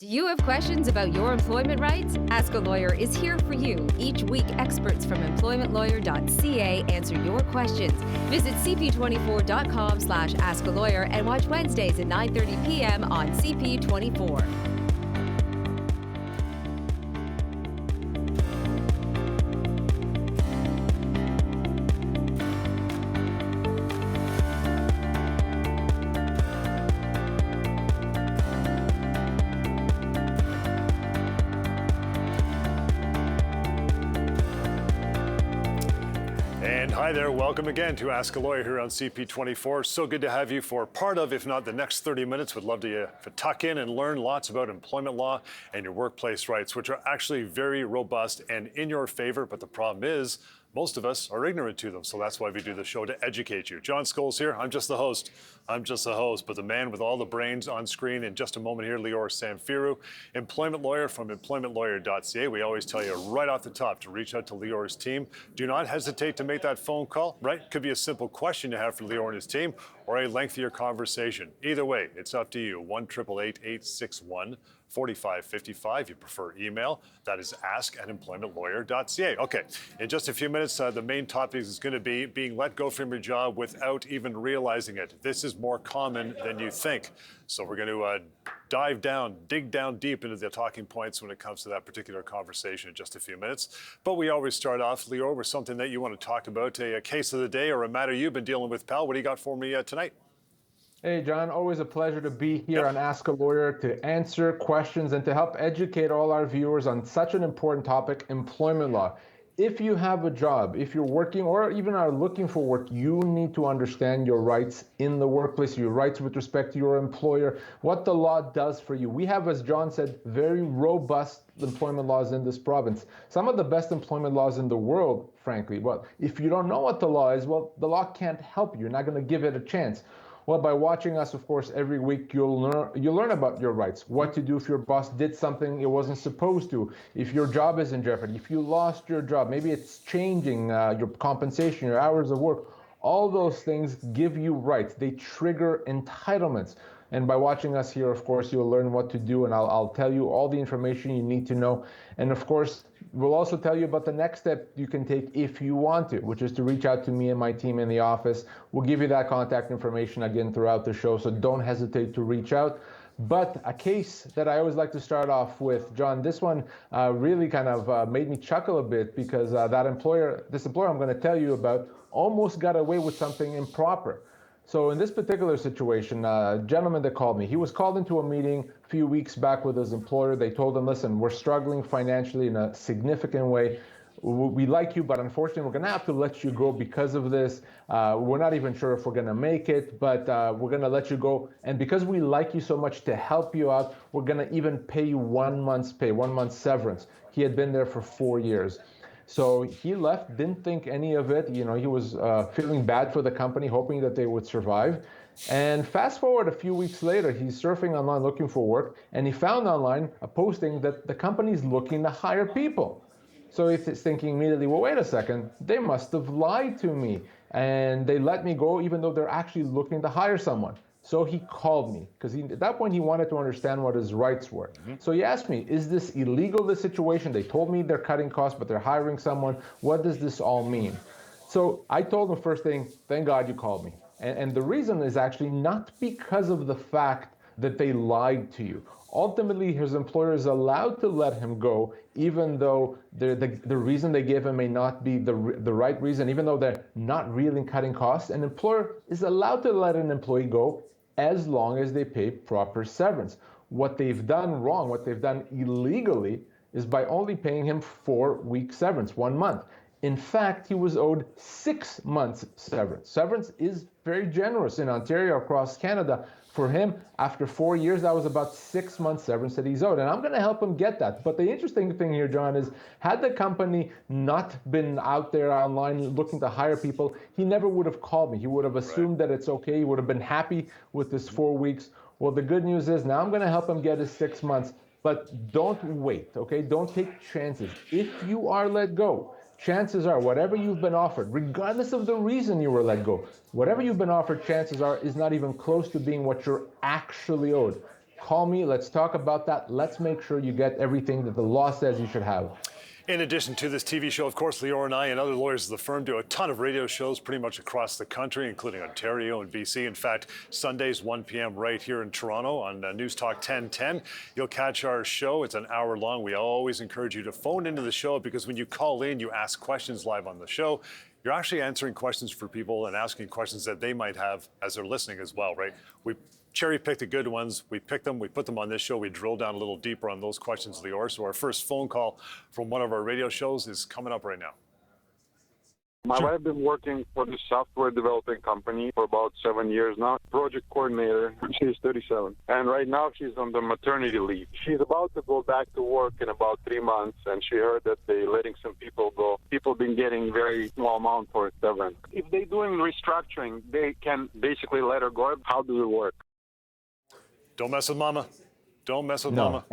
Do you have questions about your employment rights? Ask a Lawyer is here for you. Each week, experts from EmploymentLawyer.ca answer your questions. Visit cp24.com/askalawyer and watch Wednesdays at 9:30 p.m. on CP24. Hi there, welcome again to Ask a Lawyer here on CP24. So good to have you for part of, if not the next 30 minutes. Would love to tuck in and learn lots about employment law and your workplace rights, which are actually very robust and in your favor. But the problem is, most of us are ignorant to them. So that's why we do the show, to educate you. John Scholes here. I'm just the host. But the man with all the brains on screen in just a moment here, Lior Samfiru, employment lawyer from EmploymentLawyer.ca. We always tell you right off the top to reach out to Lior's team. Do not hesitate to make that phone call, right? Could be a simple question you have for Lior and his team, or a lengthier conversation. Either way, it's up to you. 1-888-861-4555. You prefer email, that is ask@employmentlawyer.ca. Okay, in just a few minutes, the main topic is going to be being let go from your job without even realizing it. This is more common than you think. So we're going to dig down deep into the talking points when it comes to that particular conversation in just a few minutes. But we always start off, Lior, with something that you want to talk about, a case of the day or a matter you've been dealing with, pal. What do you got for me tonight? Hey, John, always a pleasure to be here on Ask a Lawyer to answer questions and to help educate all our viewers on such an important topic, employment law. If you have a job, if you're working or even are looking for work, you need to understand your rights in the workplace, your rights with respect to your employer, what the law does for you. We have, as John said, very robust employment laws in this province. Some of the best employment laws in the world, frankly. Well, if you don't know what the law is, well, the law can't help you. You're not going to give it a chance. Well, by watching us, of course, every week, you'll learn about your rights, what to do if your boss did something it wasn't supposed to, if your job is in jeopardy, if you lost your job, maybe it's changing your compensation, your hours of work. All those things give you rights. They trigger entitlements. And by watching us here, of course, you'll learn what to do, and I'll tell you all the information you need to know. And of course, we'll also tell you about the next step you can take if you want to, which is to reach out to me and my team in the office. We'll give you that contact information again throughout the show, so don't hesitate to reach out. But a case that I always like to start off with, John, this one really kind of made me chuckle a bit because this employer I'm going to tell you about almost got away with something improper. So in this particular situation, a gentleman that called me, he was called into a meeting a few weeks back with his employer. They told him, listen, we're struggling financially in a significant way. We like you, but unfortunately, we're going to have to let you go because of this. We're not even sure if we're going to make it, but we're going to let you go. And because we like you so much, to help you out, we're going to even pay you 1 month's pay, 1 month's severance. He had been there for 4 years. So he left, didn't think any of it. You know, he was feeling bad for the company, hoping that they would survive. And fast forward a few weeks later, he's surfing online looking for work, and he found online a posting that the company's looking to hire people. So he's thinking immediately, well, wait a second, they must have lied to me, and they let me go even though they're actually looking to hire someone. So he called me because at that point he wanted to understand what his rights were. So he asked me, is this illegal, this situation? They told me they're cutting costs, but they're hiring someone. What does this all mean? So I told him first thing, thank God you called me. And the reason is actually not because of the fact that they lied to you. Ultimately, his employer is allowed to let him go, even though the reason they gave him may not be the right reason, even though they're not really cutting costs. An employer is allowed to let an employee go as long as they pay proper severance. What they've done wrong, what they've done illegally, is by only paying him 4-week severance, 1 month. In fact, he was owed 6 months severance. Severance is very generous in Ontario, across Canada. For him, after 4 years, that was about 6 months severance that he's owed. And I'm going to help him get that. But the interesting thing here, John, is had the company not been out there online looking to hire people, he never would have called me. He would have assumed that it's okay. He would have been happy with his 4 weeks. Well, the good news is now I'm going to help him get his 6 months. But don't wait, okay? Don't take chances. If you are let go, chances are whatever you've been offered, regardless of the reason you were let go, whatever you've been offered, chances are is not even close to being what you're actually owed. call me. Let's talk about that. Let's make sure you get everything that the law says you should have. In addition to this TV show, of course, Lior and I and other lawyers of the firm do a ton of radio shows pretty much across the country, including Ontario and BC. In fact, Sundays, 1 p.m. right here in Toronto on News Talk 1010. You'll catch our show. It's an hour long. We always encourage you to phone into the show because when you call in, you ask questions live on the show. You're actually answering questions for people and asking questions that they might have as they're listening as well, right? We cherry-pick the good ones. We pick them, we put them on this show. We drill down a little deeper on those questions, Lior. So our first phone call from one of our radio shows is coming up right now. My wife has been working for the software developing company for about 7 years now. Project coordinator. She's 37. And right now she's on the maternity leave. She's about to go back to work in about 3 months, and she heard that they're letting some people go. People been getting very small amount for severance. If they're doing restructuring, they can basically let her go. How does it work? Don't mess with mama. Don't mess with mama.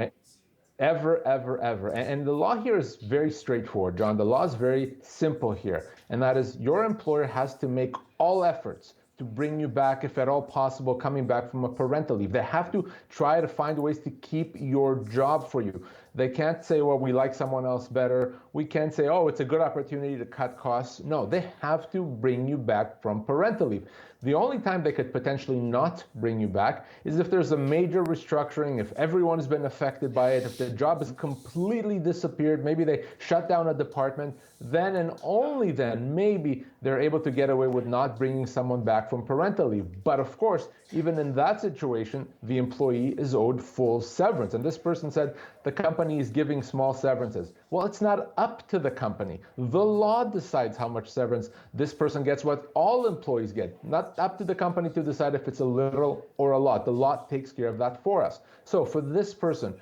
Ever, ever, ever. And the law here is very straightforward, John. The law is very simple here. And that is your employer has to make all efforts to bring you back, if at all possible, coming back from a parental leave. They have to try to find ways to keep your job for you. They can't say, well, we like someone else better. We can't say, oh, it's a good opportunity to cut costs. No, they have to bring you back from parental leave. The only time they could potentially not bring you back is if there's a major restructuring, if everyone's been affected by it, if the job has completely disappeared, maybe they shut down a department, then and only then maybe they're able to get away with not bringing someone back from parental leave. But of course, even in that situation, the employee is owed full severance. And this person said the company is giving small severances. Well, it's not up to the company. The law decides how much severance this person gets, what all employees get. Not up to the company to decide if it's a little or a lot. The law takes care of that for us. So for this person,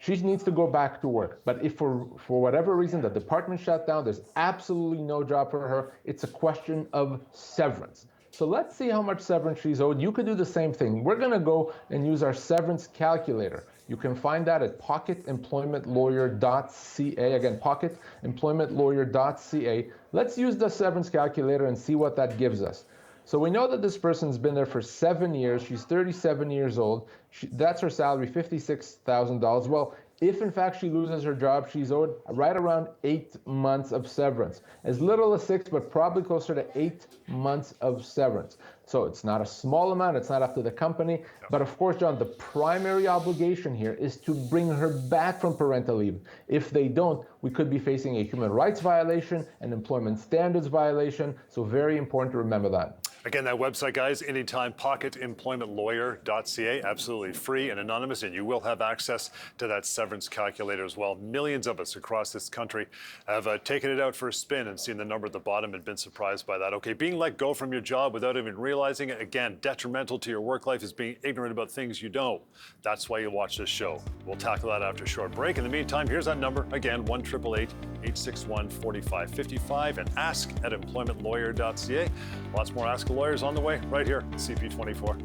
she needs to go back to work. But if for whatever reason the department shut down, there's absolutely no job for her, it's a question of severance. So let's see how much severance she's owed. You could do the same thing. We're going to go and use our severance calculator. You can find that at PocketEmploymentLawyer.ca. Again, PocketEmploymentLawyer.ca. Let's use the severance calculator and see what that gives us. So we know that this person's been there for 7 years. She's 37 years old. That's her salary, $56,000. Well, if in fact she loses her job, she's owed right around 8 months of severance. As little as 6, but probably closer to 8 months of severance. So it's not a small amount, it's not up to the company. But of course, John, the primary obligation here is to bring her back from parental leave. If they don't, we could be facing a human rights violation, an employment standards violation. So very important to remember that. Again, that website, guys, anytime, PocketEmploymentLawyer.ca, absolutely free and anonymous, and you will have access to that severance calculator as well. Millions of us across this country have taken it out for a spin and seen the number at the bottom and been surprised by that. Okay, being let go from your job without even realizing it, again, detrimental to your work life is being ignorant about things you know. That's why you watch this show. We'll tackle that after a short break. In the meantime, here's that number, again, 1-888-861-4555 and ask@employmentlawyer.ca. Lots more Ask a Lawyers on the way right here, CP24.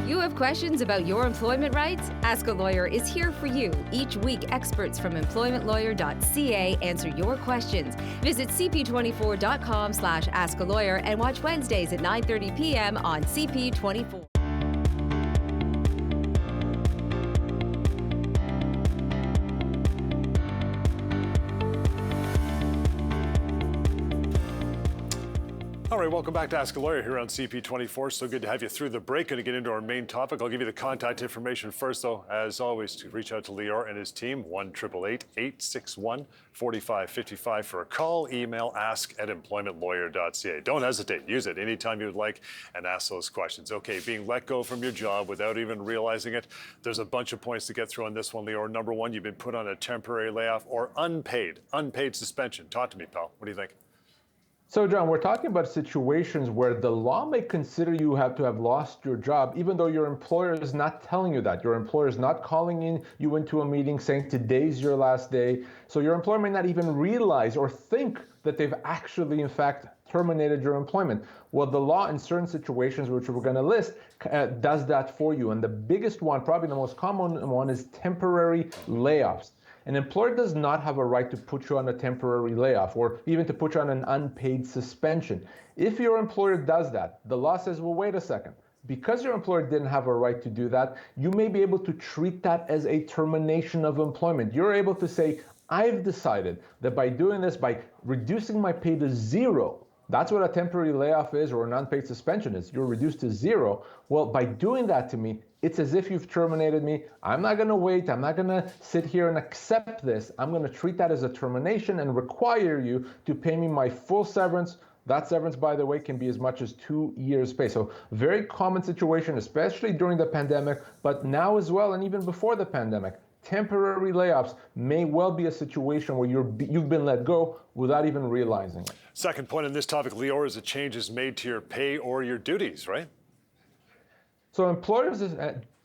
You have questions about your employment rights? Ask a Lawyer is here for you. Each week, experts from EmploymentLawyer.ca answer your questions. Visit cp24.com/askalawyer and watch Wednesdays at 9:30 p.m. on CP24. All right, welcome back to Ask a Lawyer here on CP24. So good to have you through the break. Going to get into our main topic. I'll give you the contact information first, though. As always, to reach out to Lior and his team, 1-888-861-4555 for a call, email, ask@employmentlawyer.ca. Don't hesitate. Use it anytime you would like and ask those questions. Okay, being let go from your job without even realizing it. There's a bunch of points to get through on this one, Lior. Number one, you've been put on a temporary layoff or unpaid suspension. Talk to me, pal. What do you think? So, John, we're talking about situations where the law may consider you have to have lost your job, even though your employer is not telling you that. Your employer is not calling you into a meeting saying today's your last day. So your employer may not even realize or think that they've actually, in fact, terminated your employment. Well, the law in certain situations, which we're going to list, does that for you. And the biggest one, probably the most common one, is temporary layoffs. An employer does not have a right to put you on a temporary layoff or even to put you on an unpaid suspension. If your employer does that, the law says, well, wait a second. Because your employer didn't have a right to do that, you may be able to treat that as a termination of employment. You're able to say, I've decided that by doing this, by reducing my pay to zero, that's what a temporary layoff is, or an unpaid suspension is. You're reduced to zero. Well, by doing that to me, it's as if you've terminated me. I'm not going to wait. I'm not going to sit here and accept this. I'm going to treat that as a termination and require you to pay me my full severance. That severance, by the way, can be as much as 2 years' pay. So very common situation, especially during the pandemic, but now as well, and even before the pandemic. Temporary layoffs may well be a situation where you've been let go without even realizing it. Second point on this topic, Lior, is a change is made to your pay or your duties, right? So employers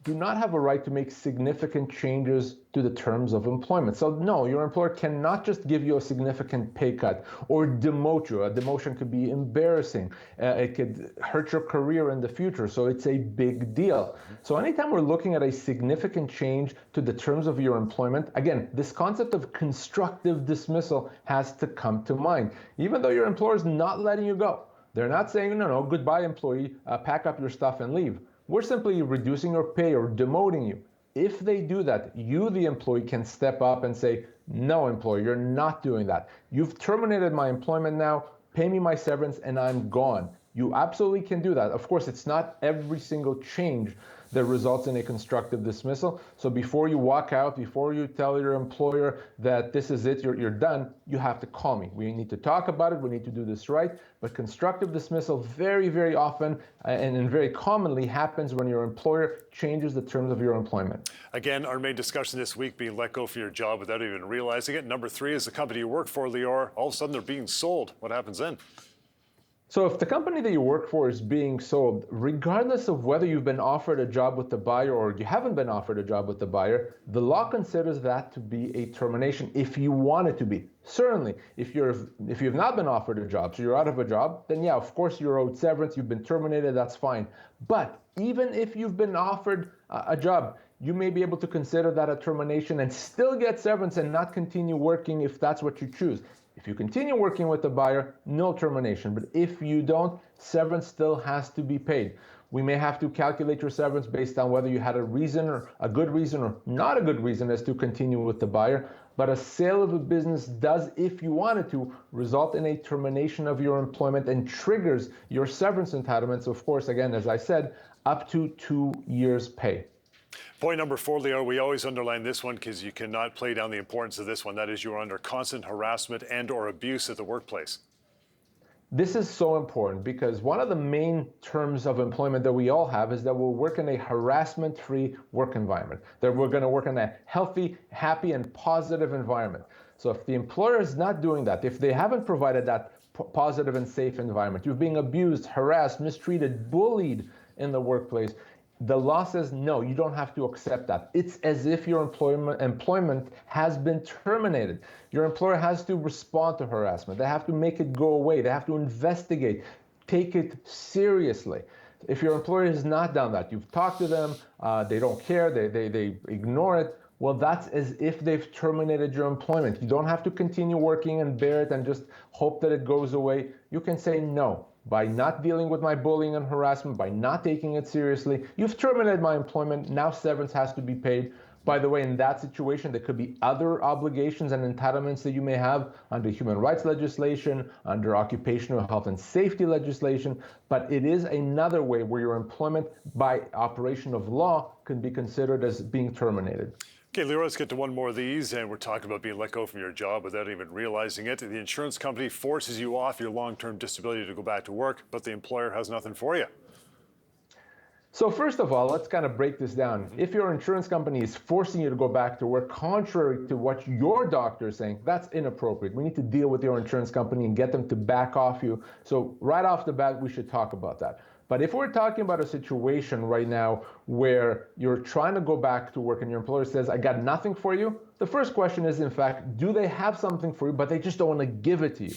do not have a right to make significant changes to the terms of employment. So no, your employer cannot just give you a significant pay cut or demote you. A demotion could be embarrassing. It could hurt your career in the future. So it's a big deal. So anytime we're looking at a significant change to the terms of your employment, again, this concept of constructive dismissal has to come to mind. Even though your employer is not letting you go, they're not saying, no, goodbye, employee, pack up your stuff and leave. We're simply reducing your pay or demoting you. If they do that, you, the employee, can step up and say, no, employer, you're not doing that. You've terminated my employment now, pay me my severance, and I'm gone. You absolutely can do that. Of course, it's not every single change that results in a constructive dismissal. So before you walk out, before you tell your employer that this is it, you're done, you have to call me. We need to talk about it. We need to do this right. But constructive dismissal very, very often and very commonly happens when your employer changes the terms of your employment. Again, our main discussion this week, being let go for your job without even realizing it. Number three is the company you work for, Lior. All of a sudden they're being sold. What happens then? So if the company that you work for is being sold, regardless of whether you've been offered a job with the buyer or you haven't been offered a job with the buyer, the law considers that to be a termination if you want it to be. Certainly, if you've not been offered a job, so you're out of a job, then yeah, of course you're owed severance, you've been terminated, that's fine. But even if you've been offered a job, you may be able to consider that a termination and still get severance and not continue working if that's what you choose. If you continue working with the buyer, no termination. But if you don't, severance still has to be paid. We may have to calculate your severance based on whether you had a reason or a good reason or not a good reason as to continue with the buyer. But a sale of a business does, if you wanted to, result in a termination of your employment and triggers your severance entitlements, of course, again, as I said, up to 2 years' pay. Point number four, Leo, we always underline this one because you cannot play down the importance of this one. That is, you are under constant harassment and or abuse at the workplace. This is so important because one of the main terms of employment that we all have is that we'll work in a harassment-free work environment, that we're going to work in a healthy, happy, and positive environment. So if the employer is not doing that, if they haven't provided that positive and safe environment, you're being abused, harassed, mistreated, bullied in the workplace, the law says, no, you don't have to accept that. It's as if your employment has been terminated. Your employer has to respond to harassment. They have to make it go away. They have to investigate, take it seriously. If your employer has not done that, you've talked to them, they don't care, they ignore it, well, that's as if they've terminated your employment. You don't have to continue working and bear it and just hope that it goes away. You can say no. By not dealing with my bullying and harassment, by not taking it seriously, you've terminated my employment. Now severance has to be paid. By the way, in that situation, there could be other obligations and entitlements that you may have under human rights legislation, under occupational health and safety legislation, but it is another way where your employment by operation of law can be considered as being terminated. Okay, Leroy, let's get to one more of these, and we're talking about being let go from your job without even realizing it. The insurance company forces you off your long-term disability to go back to work, but the employer has nothing for you. So first of all, let's kind of break this down. If your insurance company is forcing you to go back to work contrary to what your doctor is saying, that's inappropriate. We need to deal with your insurance company and get them to back off you. So right off the bat, we should talk about that. But if we're talking about a situation right now where you're trying to go back to work and your employer says, I got nothing for you, the first question is, in fact, do they have something for you, but they just don't want to give it to you?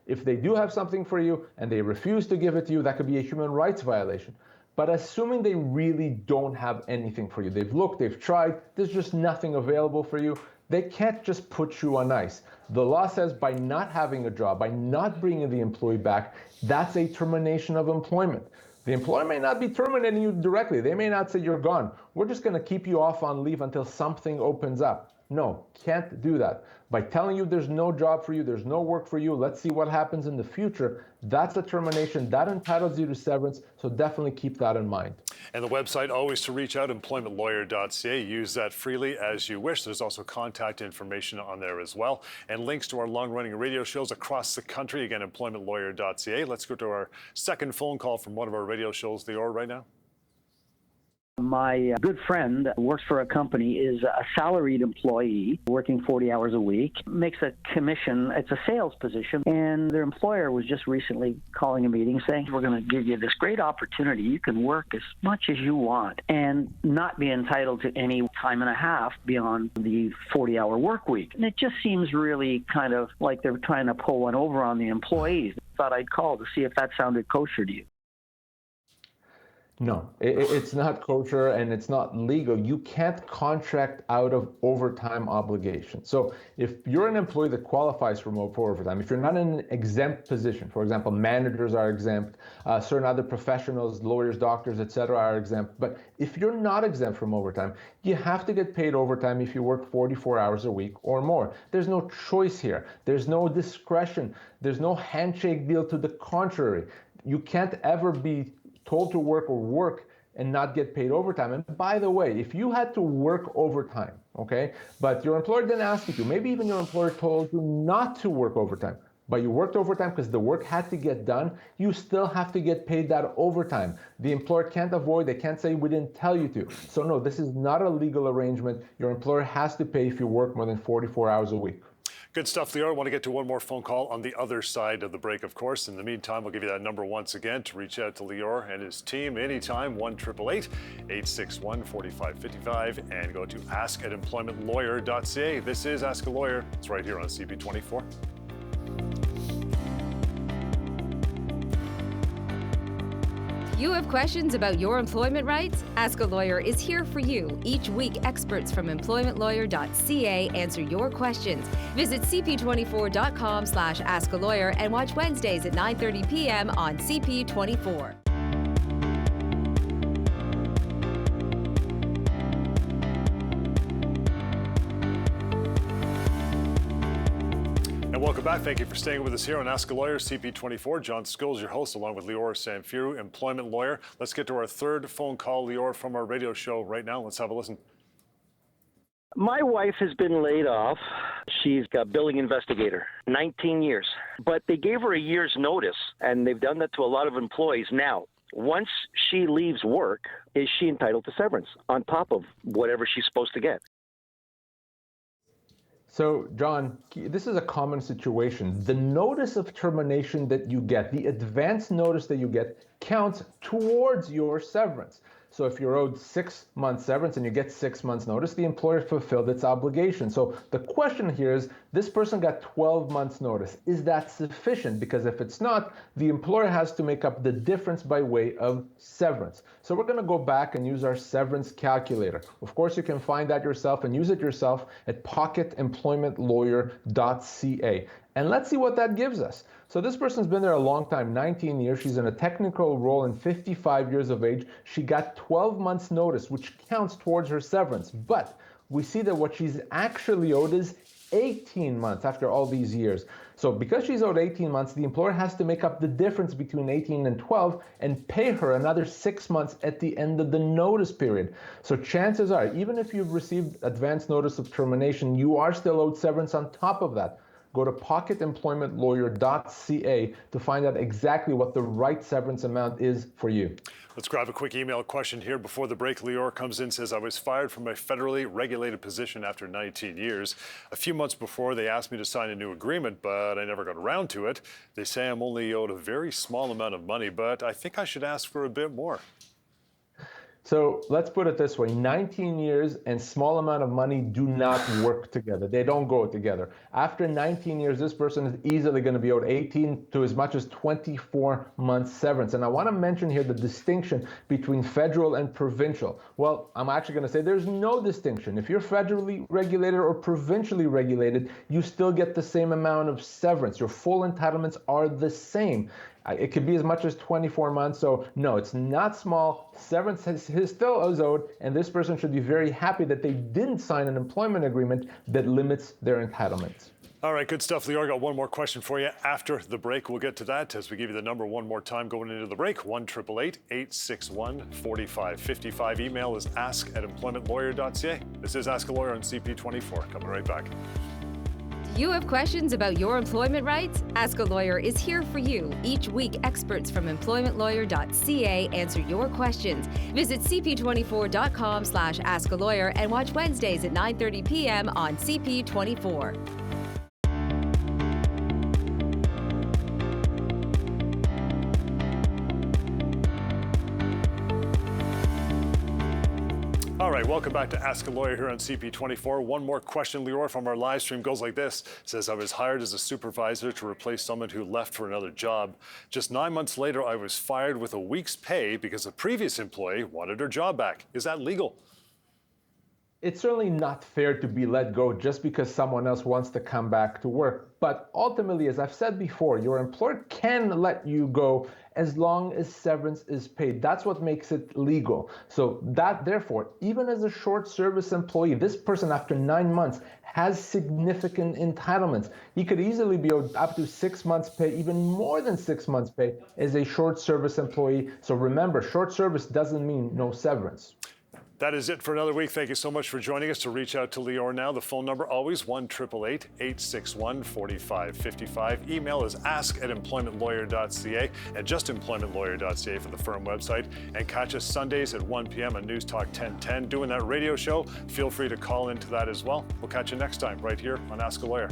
If they do have something for you and they refuse to give it to you, that could be a human rights violation. But assuming they really don't have anything for you, they've looked, they've tried, there's just nothing available for you, They can't just put you on ice. The law says by not having a job, by not bringing the employee back, that's a termination of employment. The employer may not be terminating you directly. They may not say you're gone. We're just going to keep you off on leave until something opens up. No, can't do that. By telling you there's no job for you, there's no work for you, let's see what happens in the future, that's a termination. That entitles you to severance, so definitely keep that in mind. And the website always to reach out, EmploymentLawyer.ca. Use that freely as you wish. There's also contact information on there as well, and links to our long-running radio shows across the country. Again, EmploymentLawyer.ca. Let's go to our second phone call from one of our radio shows, Lior, right now. My good friend works for a company, is a salaried employee working 40 hours a week, makes a commission. It's a sales position, and their employer was just recently calling a meeting saying, we're going to give you this great opportunity. You can work as much as you want and not be entitled to any time and a half beyond the 40-hour work week. And it just seems really kind of like they're trying to pull one over on the employees. Thought I'd call to see if that sounded kosher to you. No, it's not kosher and it's not legal. You can't contract out of overtime obligation. So if you're an employee that qualifies for overtime, if you're not in an exempt position, for example, managers are exempt, certain other professionals, lawyers, doctors, etc. are exempt. But if you're not exempt from overtime, you have to get paid overtime if you work 44 hours a week or more. There's no choice here. There's no discretion. There's no handshake deal to the contrary. You can't ever be told to work and not get paid overtime. And by the way, if you had to work overtime, okay, but your employer didn't ask you to, maybe even your employer told you not to work overtime, but you worked overtime because the work had to get done, you still have to get paid that overtime. The employer can't avoid, they can't say we didn't tell you to. So no, this is not a legal arrangement. Your employer has to pay if you work more than 44 hours a week. Good stuff, Lior. I want to get to one more phone call on the other side of the break, of course. In the meantime, we'll give you that number once again to reach out to Lior and his team anytime, 1-888-861-4555, and go to ask@employmentlawyer.ca. This is Ask a Lawyer. It's right here on CP24. You have questions about your employment rights? Ask a Lawyer is here for you. Each week, experts from EmploymentLawyer.ca answer your questions. Visit cp24.com/askalawyer and watch Wednesdays at 9:30 p.m. on CP24. And welcome back. Thank you for staying with us here on Ask a Lawyer, CP24. John Scholes, your host, along with Lior Samfiru, employment lawyer. Let's get to our third phone call, Lior, from our radio show right now. Let's have a listen. My wife has been laid off. She's a billing investigator, 19 years. But they gave her a year's notice, and they've done that to a lot of employees. Now, once she leaves work, is she entitled to severance on top of whatever she's supposed to get? So, John, this is a common situation. The notice of termination that you get, the advance notice that you get, counts towards your severance. So if you're owed 6 months severance and you get 6 months notice, the employer fulfilled its obligation. So the question here is, this person got 12 months notice. Is that sufficient? Because if it's not, the employer has to make up the difference by way of severance. So we're going to go back and use our severance calculator. Of course, you can find that yourself and use it yourself at pocketemploymentlawyer.ca. And let's see what that gives us. So this person's been there a long time, 19 years. She's in a technical role and 55 years of age. She got 12 months notice, which counts towards her severance. But we see that what she's actually owed is 18 months after all these years. So because she's owed 18 months, the employer has to make up the difference between 18 and 12 and pay her another 6 months at the end of the notice period. So chances are, even if you've received advance notice of termination, you are still owed severance on top of that. Go to pocketemploymentlawyer.ca to find out exactly what the right severance amount is for you. Let's grab a quick email question here before the break. Lior comes in, says, I was fired from a federally regulated position after 19 years. A few months before, they asked me to sign a new agreement, but I never got around to it. They say I'm only owed a very small amount of money, but I think I should ask for a bit more. So let's put it this way, 19 years and small amount of money do not work together. They don't go together. After 19 years, this person is easily going to be owed 18 to as much as 24 months severance. And I want to mention here the distinction between federal and provincial. Well, I'm actually going to say there's no distinction. If you're federally regulated or provincially regulated, you still get the same amount of severance. Your full entitlements are the same. It could be as much as 24 months. So no, it's not small. Severance is still owed, and this person should be very happy that they didn't sign an employment agreement that limits their entitlements. All right, good stuff, Lior. Got one more question for you after the break. We'll get to that as we give you the number one more time going into the break, 1-888-861-4555. Email is ask@EmploymentLawyer.ca. This is Ask a Lawyer on CP24. Coming right back. You have questions about your employment rights? Ask a Lawyer is here for you. Each week, experts from EmploymentLawyer.ca answer your questions. Visit cp24.com/askalawyer and watch Wednesdays at 9:30 p.m. on CP24. All right, welcome back to Ask a Lawyer here on CP24. One more question, Lior, from our live stream goes like this. It says, I was hired as a supervisor to replace someone who left for another job. Just 9 months later, I was fired with a week's pay because a previous employee wanted her job back. Is that legal? It's certainly not fair to be let go just because someone else wants to come back to work. But ultimately, as I've said before, your employer can let you go as long as severance is paid. That's what makes it legal. So therefore, even as a short service employee, this person after 9 months has significant entitlements. He could easily be owed up to 6 months pay, even more than 6 months pay as a short service employee. So remember, short service doesn't mean no severance. That is it for another week. Thank you so much for joining us. To reach out to Lior now, the phone number always 1-888-861-4555. Email is ask@employmentlawyer.ca and just employmentlawyer.ca for the firm website. And catch us Sundays at 1 p.m. on News Talk 1010. Doing that radio show, feel free to call into that as well. We'll catch you next time right here on Ask a Lawyer.